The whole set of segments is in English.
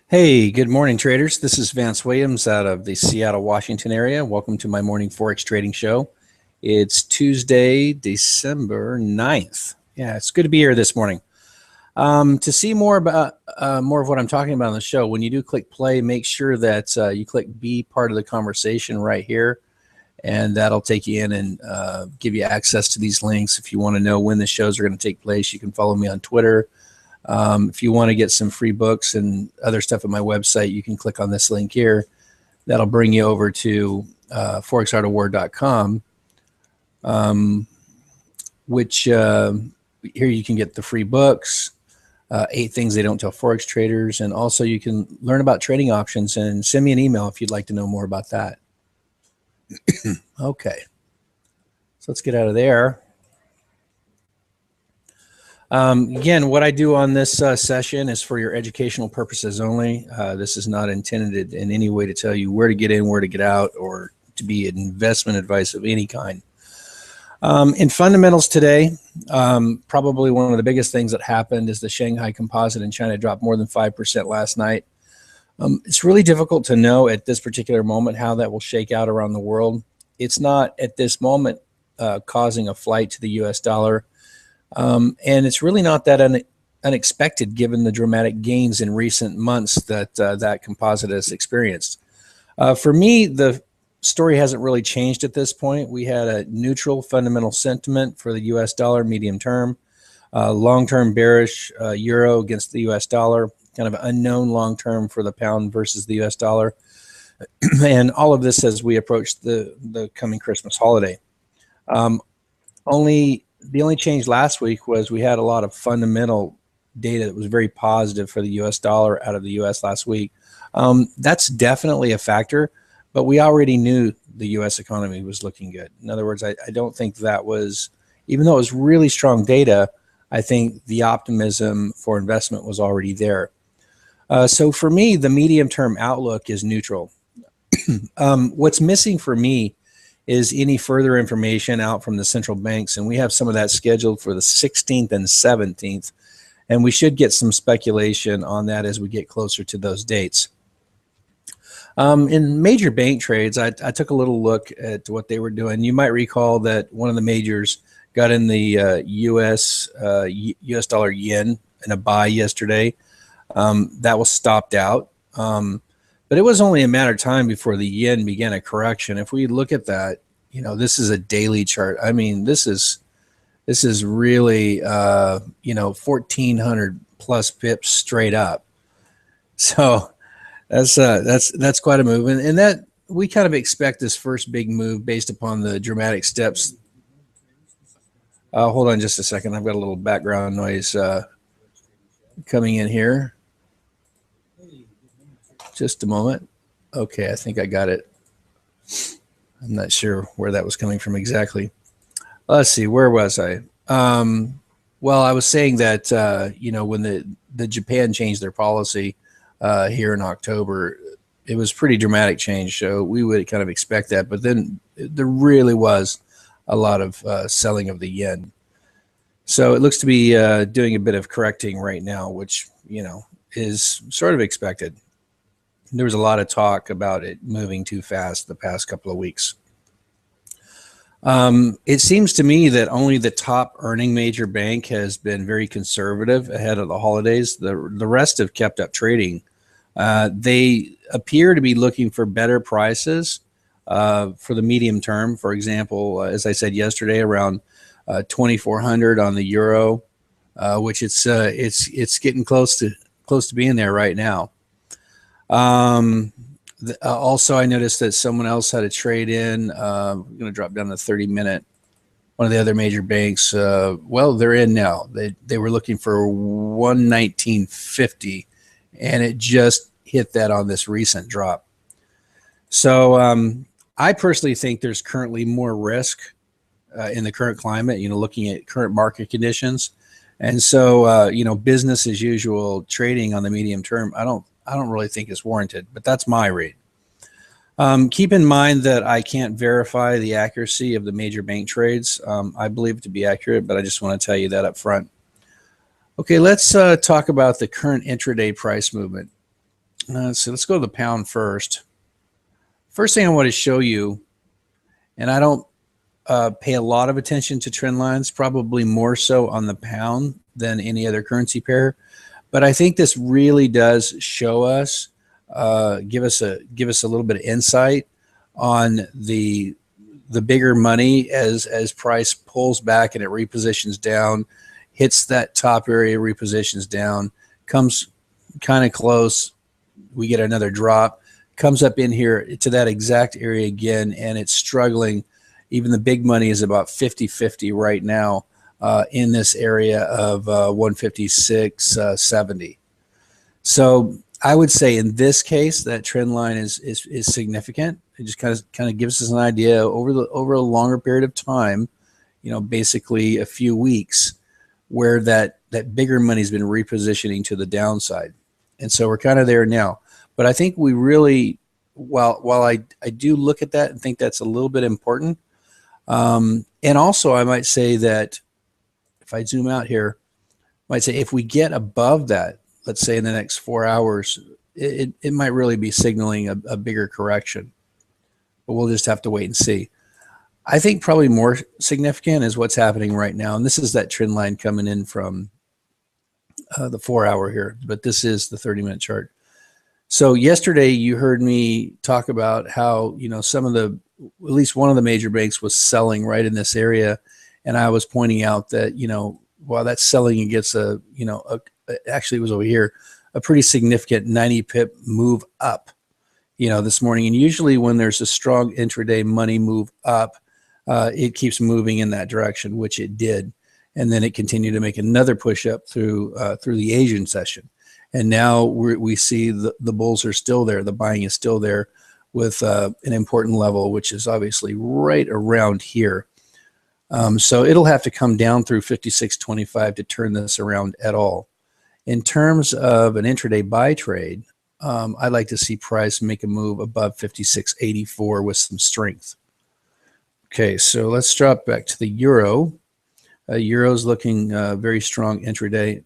Hey, good morning, traders. This is Vance Williams out of the Seattle, Washington area. Welcome to my morning Forex trading show. It's Tuesday, December 9th. Yeah, it's good to be here this morning. To see more about more of what I'm talking about on the show, when you do click play, make sure that you click be part of the conversation right here, and that'll take you in and give you access to these links. If you want to know when the shows are going to take place, you can follow me on Twitter. If you want to get some free books and other stuff at my website, you can click on this link here. That'll bring you over to forexartofwar.com, which here you can get the free books, 8 things they don't tell Forex traders, and also you can learn about trading options and send me an email if you'd like to know more about that. Okay, so let's get out of there. Again, what I do on this session is for your educational purposes only. This is not intended in any way to tell you where to get in, where to get out, or to be an investment advice of any kind. In fundamentals today, probably one of the biggest things that happened is the Shanghai Composite in China dropped more than 5% last night. It's really difficult to know at this particular moment how that will shake out around the world. It's not at this moment causing a flight to the US dollar. And it's really not that unexpected given the dramatic gains in recent months that that composite has experienced. For me, the story hasn't really changed at this point. We had a neutral fundamental sentiment for the US dollar medium term, long-term bearish euro against the US dollar, kind of unknown long-term for the pound versus the US dollar. And all of this as we approach the coming Christmas holiday. The only change last week was we had a lot of fundamental data that was very positive for the US dollar out of the US last week. That's definitely a factor, but we already knew the US economy was looking good. In other words, I don't think that was, even though it was really strong data, I think the optimism for investment was already there. So for me, the medium-term outlook is neutral. What's missing for me is any further information out from the central banks, and we have some of that scheduled for the 16th and 17th, and we should get some speculation on that as we get closer to those dates. In major bank trades, I took a little look at what they were doing. You might recall that one of the majors got in the US dollar yen in a buy yesterday. That was stopped out. But it was only a matter of time before the yen began a correction. If we look at that, you know, this is a daily chart. I mean, this is really, 1,400 plus pips straight up. So that's quite a move. And that we kind of expect this first big move based upon the dramatic steps. Hold on just a second. I've got a little background noise coming in here. Just a moment. Okay, I think I got it. I'm not sure where that was coming from exactly. Let's see, where was I? Well, I was saying that, when the Japan changed their policy here in October, it was pretty dramatic change. So we would kind of expect that. But then there really was a lot of selling of the yen. So it looks to be doing a bit of correcting right now, which, is sort of expected. There was a lot of talk about it moving too fast the past couple of weeks. It seems to me that only the top earning major bank has been very conservative ahead of the holidays. The rest have kept up trading. They appear to be looking for better prices for the medium term. For example, as I said yesterday, around 2,400 on the euro, which it's getting close to being there right now. Also, I noticed that someone else had a trade in. I'm going to drop down to 30-minute. One of the other major banks, well, they're in now. They were looking for 119.50, and it just hit that on this recent drop. So I personally think there's currently more risk in the current climate, looking at current market conditions. And so, business as usual trading on the medium term, I don't really think is warranted, but that's my read. Keep in mind that I can't verify the accuracy of the major bank trades. I believe it to be accurate, but I just want to tell you that up front. Okay, let's talk about the current intraday price movement. So let's go to the pound first. First thing I want to show you, and I don't pay a lot of attention to trend lines, probably more so on the pound than any other currency pair. But I think this really does show us, give us a little bit of insight on the bigger money as price pulls back and it repositions down, hits that top area, repositions down, comes kind of close. We get another drop, comes up in here to that exact area again, and it's struggling. Even the big money is about 50-50 right now in this area of 156.70. So I would say in this case that trend line is significant. It just kind of gives us an idea over a longer period of time, basically a few weeks, where that bigger money's been repositioning to the downside. And so we're kind of there now. But I think we really, while I do look at that and think that's a little bit important, and also I might say that if I zoom out here, I might say if we get above that, let's say in the next 4 hours, it might really be signaling a bigger correction. But we'll just have to wait and see. I think probably more significant is what's happening right now. And this is that trend line coming in from the 4 hour here, but this is the 30-minute chart. So yesterday you heard me talk about how, some of at least one of the major banks was selling right in this area. And I was pointing out that, while that's selling against actually it was over here, a pretty significant 90 pip move up, this morning. And usually when there's a strong intraday money move up, it keeps moving in that direction, which it did. And then it continued to make another push up through the Asian session. And now we see the bulls are still there. The buying is still there with an important level, which is obviously right around here. So it'll have to come down through 56.25 to turn this around at all. In terms of an intraday buy trade, I'd like to see price make a move above 56.84 with some strength. Okay, so let's drop back to the euro. Euro's looking very strong intraday.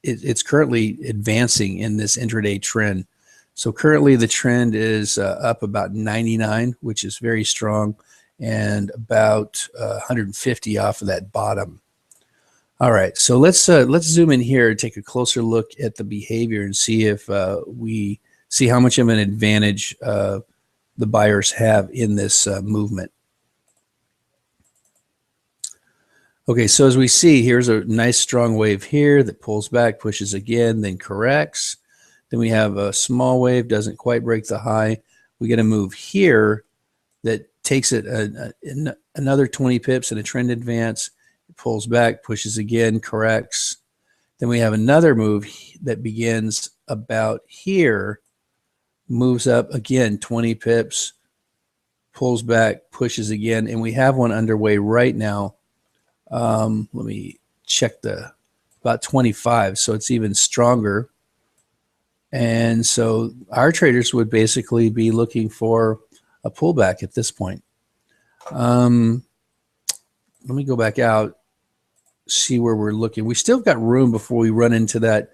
It's currently advancing in this intraday trend. So currently the trend is up about 99, which is very strong, and about 150 off of that bottom. All right, so let's zoom in here and take a closer look at the behavior and see if we see how much of an advantage the buyers have in this movement. Okay, so as we see, here's a nice strong wave here that pulls back, pushes again, then corrects. Then we have a small wave, doesn't quite break the high. We get a move here that takes it another 20 pips in a trend advance. It pulls back, pushes again, corrects. Then we have another move that begins about here, moves up again 20 pips, pulls back, pushes again, and we have one underway right now. Let me check about 25, so it's even stronger. And so our traders would basically be looking for a pullback at this point. Let me go back out, see where we're looking. We still got room before we run into that,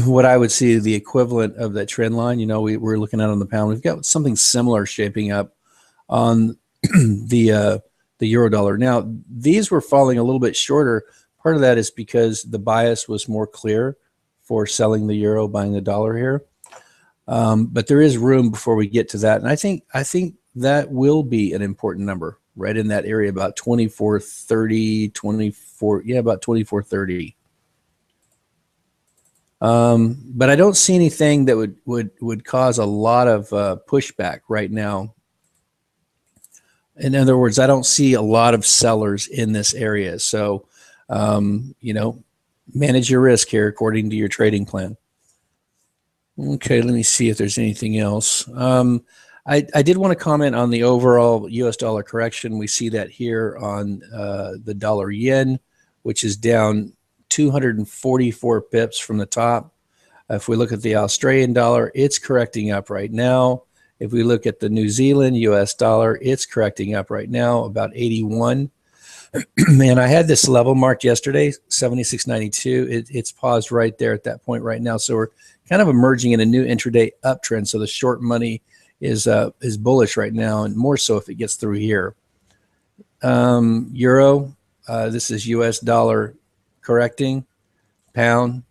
what I would see the equivalent of that trend line. We're looking at on the pound. We've got something similar shaping up on the euro dollar. Now, these were falling a little bit shorter. Part of that is because the bias was more clear for selling the euro, buying the dollar here. But there is room before we get to that. And I think that will be an important number right in that area, about 24.30, 24, yeah, about 24.30. But I don't see anything that would cause a lot of pushback right now. In other words, I don't see a lot of sellers in this area. So, manage your risk here according to your trading plan. Okay, let me see if there's anything else. I did want to comment on the overall US dollar correction. We see that here on the dollar yen, which is down 244 pips from the top. If we look at the Australian dollar, it's correcting up right now. If we look at the New Zealand US dollar, it's correcting up right now, about 81. Man, I had this level marked yesterday, 76.92. It's paused right there at that point right now. So we're kind of emerging in a new intraday uptrend. So the short money is bullish right now, and more so if it gets through here. Euro, this is US dollar correcting. Pound,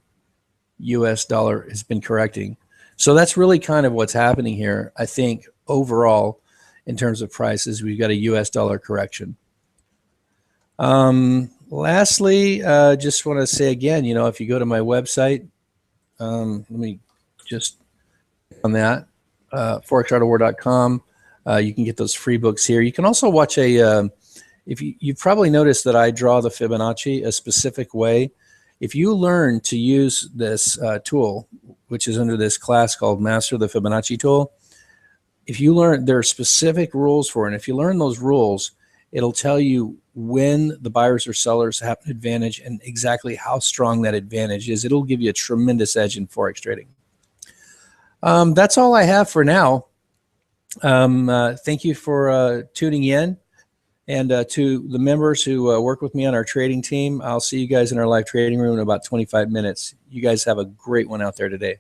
US dollar has been correcting. So that's really kind of what's happening here. I think overall, in terms of prices, we've got a US dollar correction. Lastly, just want to say again, if you go to my website, let me just on that, forexartofwar.com, you can get those free books here. You can also watch if you've probably noticed that I draw the Fibonacci a specific way. If you learn to use this tool, which is under this class called Master the Fibonacci tool, if you learn, there are specific rules for it. And if you learn those rules, it'll tell you when the buyers or sellers have an advantage and exactly how strong that advantage is. It'll give you a tremendous edge in Forex trading. That's all I have for now. Thank you for tuning in. And to the members who work with me on our trading team, I'll see you guys in our live trading room in about 25 minutes. You guys have a great one out there today.